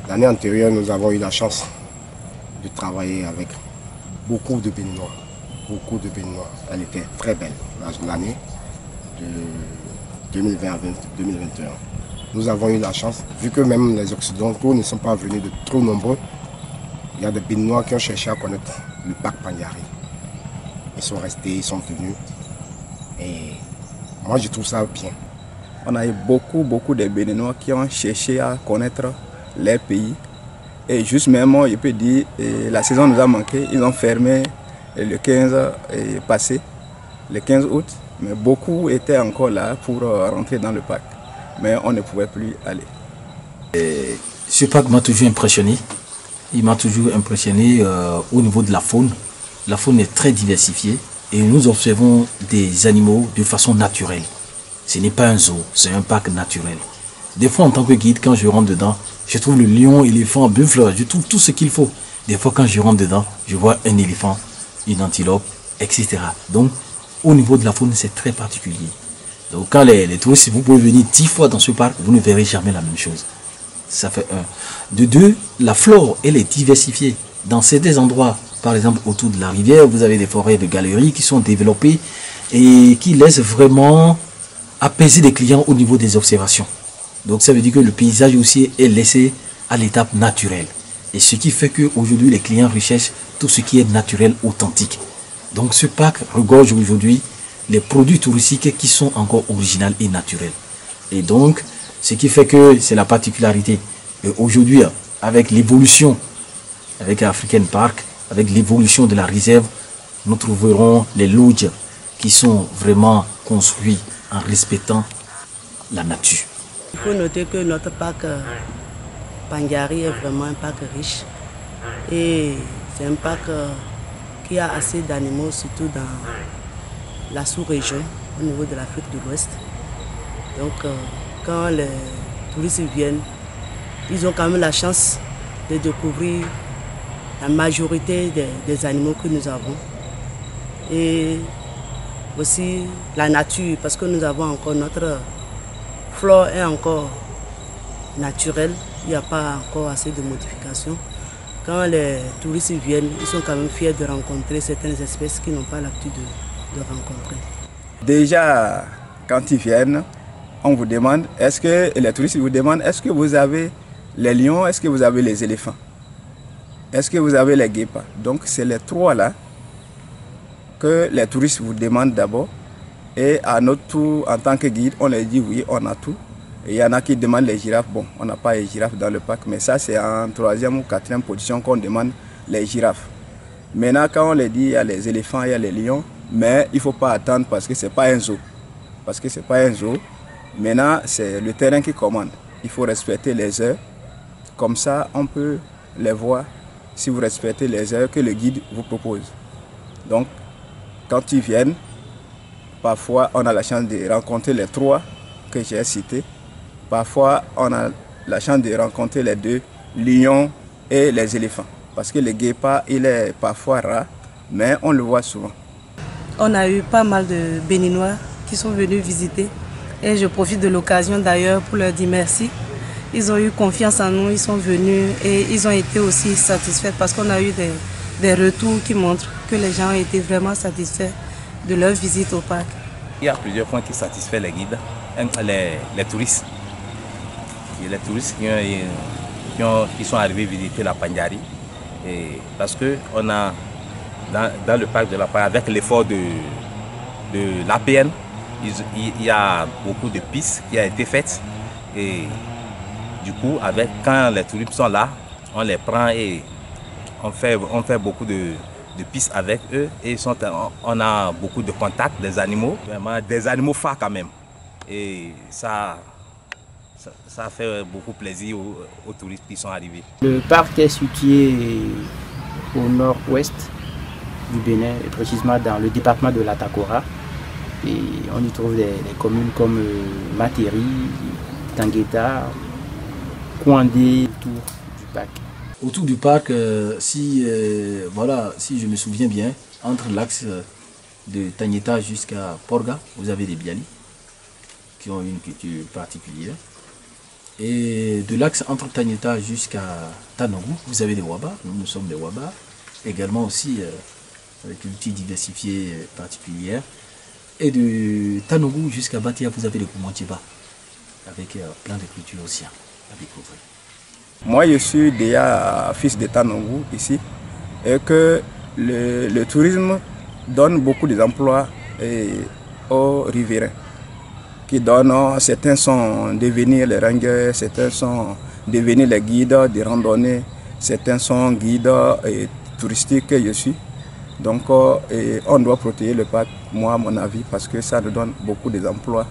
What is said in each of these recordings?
L'année antérieure, nous avons eu la chance de travailler avec beaucoup de Béninois. Beaucoup de Béninois. Elle était très belle, l'année de 2020 à 2021. Nous avons eu la chance, vu que même les Occidentaux ne sont pas venus de trop nombreux, il y a des Béninois qui ont cherché à connaître le parc Pandiari. Ils sont restés, ils sont venus. Et moi, je trouve ça bien. On a eu beaucoup de Béninois qui ont cherché à connaître leur pays. Et juste même, je peux dire, la saison nous a manqué. Ils ont fermé le 15 passé, le 15 août. Mais beaucoup étaient encore là pour rentrer dans le parc. Mais on ne pouvait plus aller. Ce parc m'a toujours impressionné. Il m'a toujours impressionné au niveau de la faune. La faune est très diversifiée et nous observons des animaux de façon naturelle. Ce n'est pas un zoo, c'est un parc naturel. Des fois, en tant que guide, quand je rentre dedans, je trouve le lion, éléphant, buffle, je trouve tout ce qu'il faut. Des fois, quand je rentre dedans, je vois un éléphant, une antilope, etc. Donc, au niveau de la faune, c'est très particulier. Donc, quand les touristes, si vous pouvez venir 10 fois dans ce parc, vous ne verrez jamais la même chose. Ça fait un. De deux, la flore, elle est diversifiée. Dans certains endroits, par exemple autour de la rivière, vous avez des forêts de galeries qui sont développées et qui laissent vraiment apaiser les clients au niveau des observations. Donc ça veut dire que le paysage aussi est laissé à l'étape naturelle. Et ce qui fait qu'aujourd'hui, les clients recherchent tout ce qui est naturel, authentique. Donc ce parc regorge aujourd'hui les produits touristiques qui sont encore originaux et naturels. Et donc, ce qui fait que c'est la particularité. Et aujourd'hui, avec l'évolution, avec African Park, avec l'évolution de la réserve, nous trouverons les lodges qui sont vraiment construits en respectant la nature. Il faut noter que notre parc Pandiari est vraiment un parc riche. Et c'est un parc qui a assez d'animaux, surtout dans la sous-région, au niveau de l'Afrique de l'Ouest. Donc, quand les touristes viennent, ils ont quand même la chance de découvrir la majorité des animaux que nous avons. Et aussi la nature, parce que nous avons encore notre flore est encore naturelle, il n'y a pas encore assez de modifications. Quand les touristes viennent, ils sont quand même fiers de rencontrer certaines espèces qu'ils n'ont pas l'habitude de rencontrer. Déjà, quand ils viennent, on vous demande, est-ce que les touristes vous demandent, est-ce que vous avez les lions, est-ce que vous avez les éléphants, est-ce que vous avez les guépards? Donc c'est les trois là que les touristes vous demandent d'abord. Et à notre tour, en tant que guide, on leur dit oui, on a tout. Et il y en a qui demandent les girafes. Bon, on n'a pas les girafes dans le parc, mais ça c'est en 3e ou 4e position qu'on demande les girafes. Maintenant, quand on les dit, il y a les éléphants, il y a les lions, mais il ne faut pas attendre parce que ce n'est pas un zoo. Parce que ce n'est pas un zoo. Maintenant, c'est le terrain qui commande. Il faut respecter les heures. Comme ça, on peut les voir si vous respectez les heures que le guide vous propose. Donc, quand ils viennent, parfois on a la chance de rencontrer les trois que j'ai cités. Parfois, on a la chance de rencontrer les deux lions et les éléphants. Parce que le guépard, il est parfois rare, mais on le voit souvent. On a eu pas mal de Béninois qui sont venus visiter. Et je profite de l'occasion d'ailleurs pour leur dire merci. Ils ont eu confiance en nous, ils sont venus et ils ont été aussi satisfaits parce qu'on a eu des retours qui montrent que les gens ont été vraiment satisfaits de leur visite au parc. Il y a plusieurs points qui satisfont les guides, les touristes. Il y a les touristes qui sont arrivés visiter la Pandiari. Et parce qu'on a dans le parc de la Pandiari, avec l'effort de l'APN, il y a beaucoup de pistes qui ont été faites. Et du coup, quand les touristes sont là, on les prend et on fait beaucoup de pistes avec eux. Et on a beaucoup de contacts des animaux, vraiment des animaux phares quand même. Et ça fait beaucoup plaisir aux touristes qui sont arrivés. Le parc est situé au nord-ouest du Bénin, et précisément dans le département de l'Atakora. Et on y trouve des communes comme Materi, Tangueta, Kouandé, autour du parc. Autour du parc, si je me souviens bien, entre l'axe de Tangueta jusqu'à Porga, vous avez des bialis qui ont une culture particulière. Et de l'axe entre Tanyeta jusqu'à Tanogu, vous avez des Waba, nous sommes des Waba. Également aussi avec une petite diversifiée particulière. Et de Tanogu jusqu'à Batia, vous avez les Koumantiba, avec plein de cultures aussi à découvrir. Moi, je suis déjà fils de Tanogu ici, et que le tourisme donne beaucoup d'emplois aux riverains. Certains sont devenus les rangers, certains sont devenus les guides de randonnée, certains sont guides touristiques que je suis. Donc on doit protéger le parc, moi à mon avis, parce que ça nous donne beaucoup d'emplois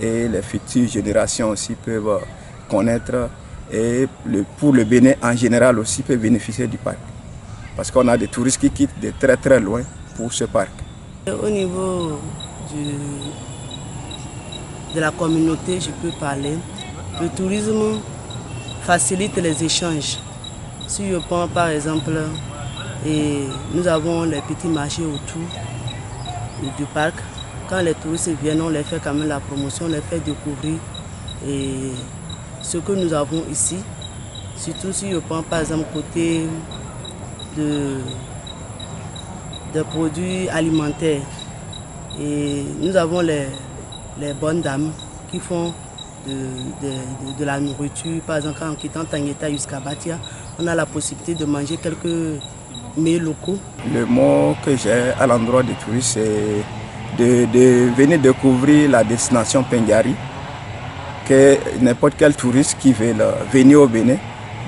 et les futures générations aussi peuvent connaître et pour le Bénin en général aussi peuvent bénéficier du parc. Parce qu'on a des touristes qui quittent de très très loin pour ce parc. Au niveau de la communauté, je peux parler. Le tourisme facilite les échanges. Si je prends par exemple, nous avons les petits marchés autour du parc. Quand les touristes viennent, on les fait quand même la promotion, on les fait découvrir ce que nous avons ici. Surtout si je prends par exemple côté des produits alimentaires. Et nous avons les bonnes dames qui font de la nourriture. Par exemple, en quittant Tanyeta jusqu'à Batia, on a la possibilité de manger quelques mets locaux. Le mot que j'ai à l'endroit des touristes, c'est de venir découvrir la destination Pendiari, que n'importe quel touriste qui veut venir au Bénin,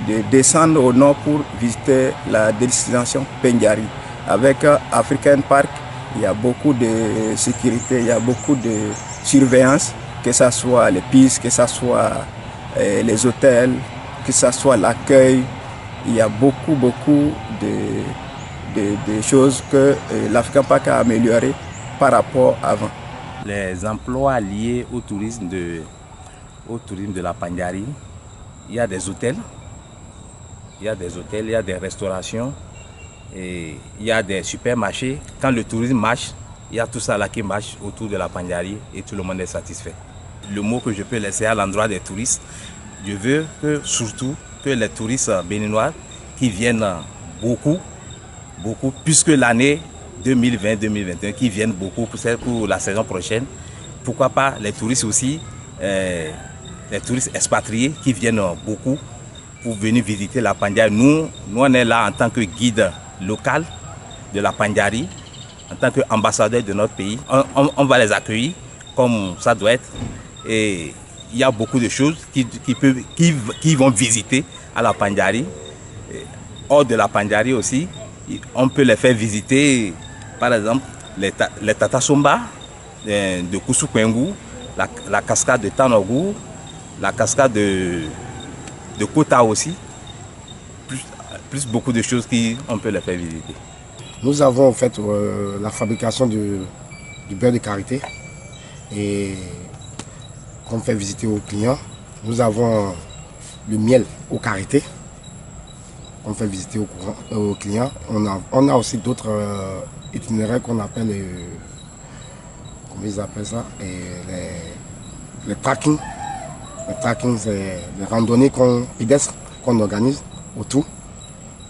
de descendre au nord pour visiter la destination Pendiari. Avec African Park, il y a beaucoup de sécurité, il y a beaucoup de surveillance, que ce soit les pistes, que ce soit les hôtels, que ce soit l'accueil. Il y a beaucoup de choses que l'African Park a améliorées par rapport à avant. Les emplois liés au tourisme de la Pandjari, il y a des hôtels, il y a des restaurations, et il y a des supermarchés. Quand le tourisme marche, il y a tout ça là qui marche autour de la Pandjari et tout le monde est satisfait. Le mot que je peux laisser à l'endroit des touristes, je veux que surtout que les touristes béninois qui viennent beaucoup, puisque l'année 2020-2021, qui viennent beaucoup pour la saison prochaine, pourquoi pas les touristes aussi, les touristes expatriés qui viennent beaucoup pour venir visiter la Pandjari. Nous on est là en tant que guide local de la Pandjari, en tant qu'ambassadeur de notre pays. On va les accueillir comme ça doit être. Et il y a beaucoup de choses qui vont visiter à la Pandjari. Hors de la Pandjari aussi, on peut les faire visiter, par exemple, les Tatasomba de Koussoukwengu, la cascade de Tanogu, la cascade de Kota aussi, plus beaucoup de choses qu'on peut les faire visiter. Nous avons en fait la fabrication du beurre de karité et qu'on fait visiter aux clients. Nous avons le miel au karité qu'on fait visiter aux clients. On a aussi d'autres itinéraires qu'on appelle comment ils appellent ça, les tracking. Le tracking, c'est les randonnées pédestres qu'on organise autour.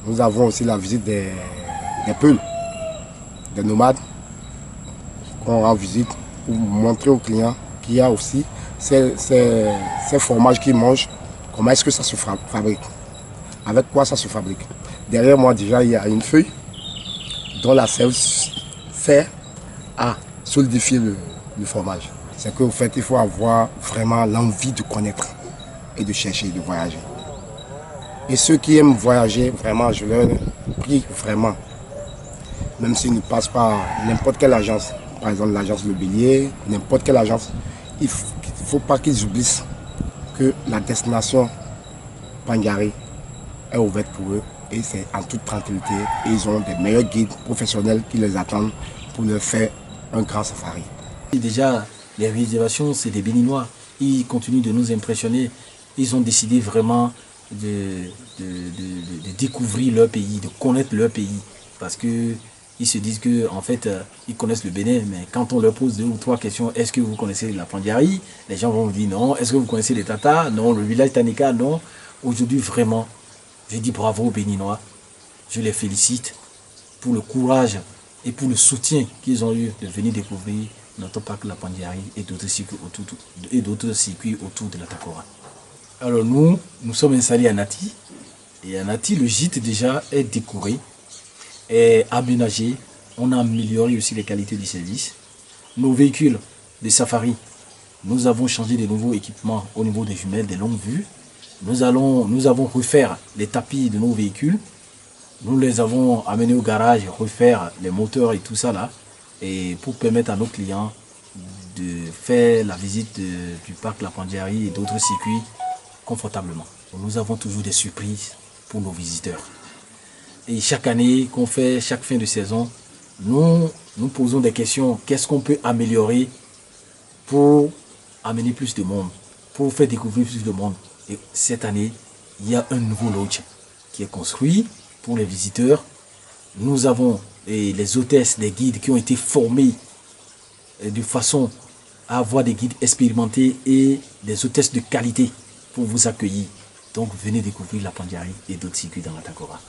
Nous avons aussi la visite des peuls, des nomades, qu'on rend visite pour montrer aux clients qu'il y a aussi ces fromages qu'ils mangent, comment est-ce que ça se fabrique, avec quoi ça se fabrique. Derrière moi déjà il y a une feuille dont la sève sert à solidifier le fromage. C'est qu'au fait il faut avoir vraiment l'envie de connaître et de chercher, de voyager. Et ceux qui aiment voyager, vraiment je leur prie vraiment, même s'ils ne passent pas n'importe quelle agence, par exemple l'agence Le Bélier, n'importe quelle agence, il ne faut pas qu'ils oublient que la destination Pandjari est ouverte pour eux et c'est en toute tranquillité. Et ils ont des meilleurs guides professionnels qui les attendent pour leur faire un grand safari. Déjà, les réservations, c'est des Béninois. Ils continuent de nous impressionner. Ils ont décidé vraiment de découvrir leur pays, de connaître leur pays. Parce que ils se disent que en fait ils connaissent le Bénin, mais quand on leur pose 2 ou 3 questions, est-ce que vous connaissez la Pandiari, les gens vont vous dire non. Est-ce que vous connaissez les Tata? Non. Le village Tanika? Non. Aujourd'hui, vraiment, je dis bravo aux Béninois. Je les félicite pour le courage et pour le soutien qu'ils ont eu de venir découvrir notre parc La Pandiari et d'autres circuits autour de la Takora. Alors nous sommes installés à Nati. Et à Nati, le gîte déjà est décoré, est aménagé. On a amélioré aussi les qualités du service. Nos véhicules de safari, nous avons changé de nouveaux équipements au niveau des jumelles, des longues vues. Nous avons refait les tapis de nos véhicules. Nous les avons amenés au garage, refaire les moteurs et tout ça là. Et pour permettre à nos clients de faire la visite du parc La Pandiari et d'autres circuits confortablement. Nous avons toujours des surprises pour nos visiteurs. Et chaque année qu'on fait, chaque fin de saison, nous posons des questions. Qu'est-ce qu'on peut améliorer pour amener plus de monde, pour faire découvrir plus de monde. Et cette année, il y a un nouveau lodge qui est construit pour les visiteurs. Nous avons les hôtesses, les guides qui ont été formés de façon à avoir des guides expérimentés et des hôtesses de qualité pour vous accueillir. Donc venez découvrir La Pandiari et d'autres circuits dans la Takora.